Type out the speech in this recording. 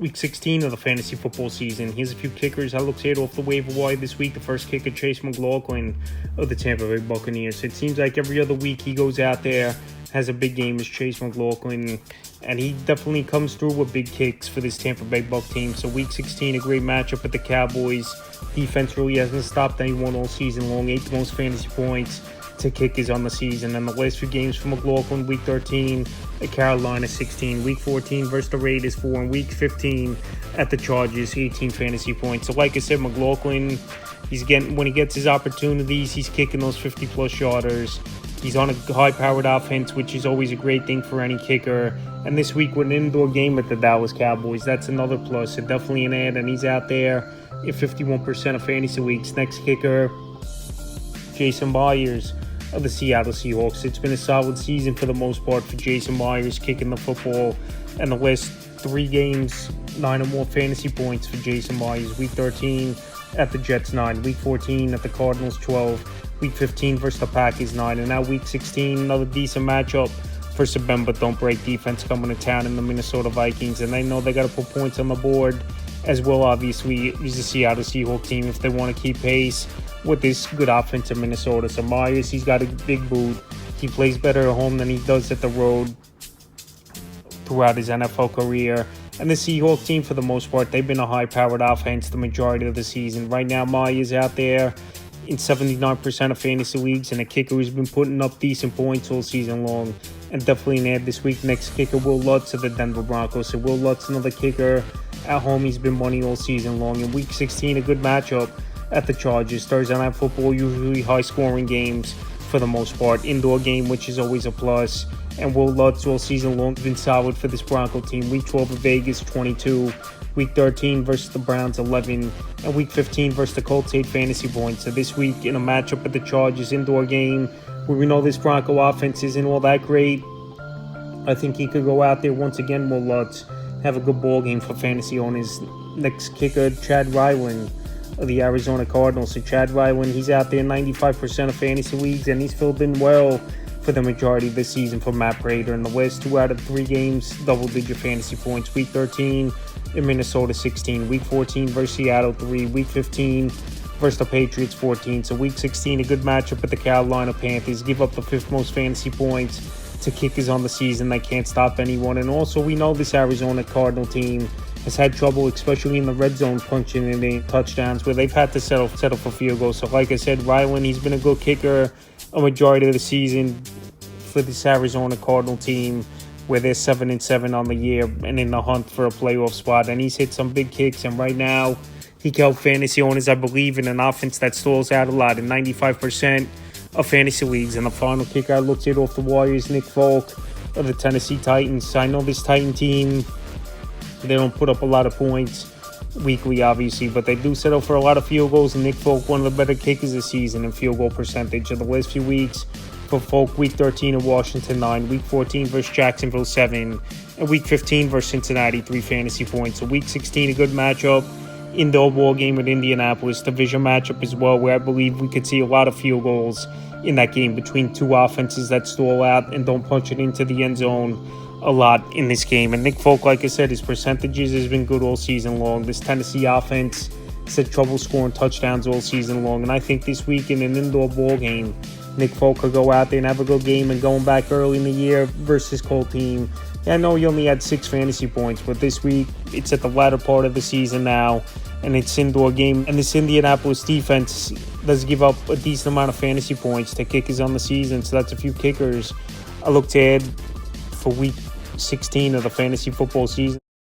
Week 16 of the fantasy football season. Here's a few kickers I looked at off the waiver wire this week. The first kicker, Chase McLaughlin of the Tampa Bay Buccaneers. It seems like every other week he goes out there, has a big game as Chase McLaughlin, and he definitely comes through with big kicks for this Tampa Bay Buc team. So week 16, a great matchup with the Cowboys. Defense really hasn't stopped anyone all season long. 8th most fantasy points to kickers on the season. And the last few games for McLaughlin: week 13 at Carolina, 16. Week 14 versus the Raiders, 4. And week 15 at the Chargers, 18 fantasy points. So like I said, McLaughlin, when he gets his opportunities, he's kicking those 50-plus yarders. He's on a high-powered offense, which is always a great thing for any kicker. And this week with an indoor game with the Dallas Cowboys, that's another plus. So definitely an add, and he's out there in 51% of fantasy weeks. Next kicker, Jason Myers of the Seattle Seahawks. It's been a solid season for the most part for Jason Myers kicking the football. And the last 3 games, 9 or more fantasy points for Jason Myers. Week 13 at the Jets, 9. Week 14 at the Cardinals, 12. Week 15 versus the Packers, 9. And now week 16, another decent matchup for some bend but don't break defense coming to town in the Minnesota Vikings. And they know they got to put points on the board as well. Obviously, is the Seattle Seahawks team if they want to keep pace with this good offense in Minnesota. So Myers, he's got a big boot. He plays better at home than he does at the road throughout his NFL career. And the Seahawks team, for the most part, they've been a high-powered offense the majority of the season. Right now, Myers out there in 79% of fantasy leagues, and a kicker who's been putting up decent points all season long. And definitely an add this week. Next kicker, Will Lutz of the Denver Broncos. So Will Lutz, another kicker at home. He's been money all season long. In week 16, a good matchup at the Chargers. Thursday Night Football, usually high-scoring games for the most part. Indoor game, which is always a plus. And Will Lutz all season long has been solid for this Bronco team. Week 12 at Vegas, 22. Week 13 versus the Browns, 11. And week 15 versus the Colts, 8 fantasy points. So this week in a matchup at the Chargers, indoor game, where we know this Bronco offense isn't all that great, I think he could go out there once again, Will Lutz, have a good ball game for fantasy owners. Next kicker, Chad Ryland of the Arizona Cardinals. So Chad Ryland, he's out there 95% of fantasy leagues, and he's filled in well for the majority of this season for Matt Prater. In the last 2 out of 3 games, double-digit fantasy points. Week 13 in Minnesota, 16. Week 14 versus Seattle, 3. Week 15 versus the Patriots, 14. So week 16, a good matchup with the Carolina Panthers. Give up the 5th most fantasy points to kickers on the season. They can't stop anyone. And also, we know this Arizona Cardinal team has had trouble, especially in the red zone, punching in the touchdowns where they've had to settle for field goals. So like I said, Ryland, he's been a good kicker a majority of the season for this Arizona Cardinal team, where they're 7-7 on the year and in the hunt for a playoff spot. And he's hit some big kicks, and right now he can help fantasy owners, I believe, in an offense that stalls out a lot in 95% of fantasy leagues. And the final kicker I looked at off the wire is Nick Folk of the Tennessee Titans. I know this Titan team, they don't put up a lot of points weekly, obviously, but they do settle for a lot of field goals. And Nick Folk, one of the better kickers this season in field goal percentage. Of the last few weeks for Folk, week 13 at Washington, 9. Week 14 versus Jacksonville, 7. And week 15 versus Cincinnati, 3 fantasy points. So week 16, a good matchup. Indoor ball game with Indianapolis, division matchup as well, where I believe we could see a lot of field goals in that game between 2 offenses that stall out and don't punch it into the end zone a lot in this game. And Nick Folk, like I said, his percentages has been good all season long. This Tennessee offense has had trouble scoring touchdowns all season long. And I think this week in an indoor ball game, Nick Folk could go out there and have a good game. And going back early in the year versus Colt team, I know he only had 6 fantasy points, but this week it's at the latter part of the season now, and it's indoor game. And this Indianapolis defense does give up a decent amount of fantasy points to kickers on the season. So that's a few kickers I looked at for week 16 of the fantasy football season.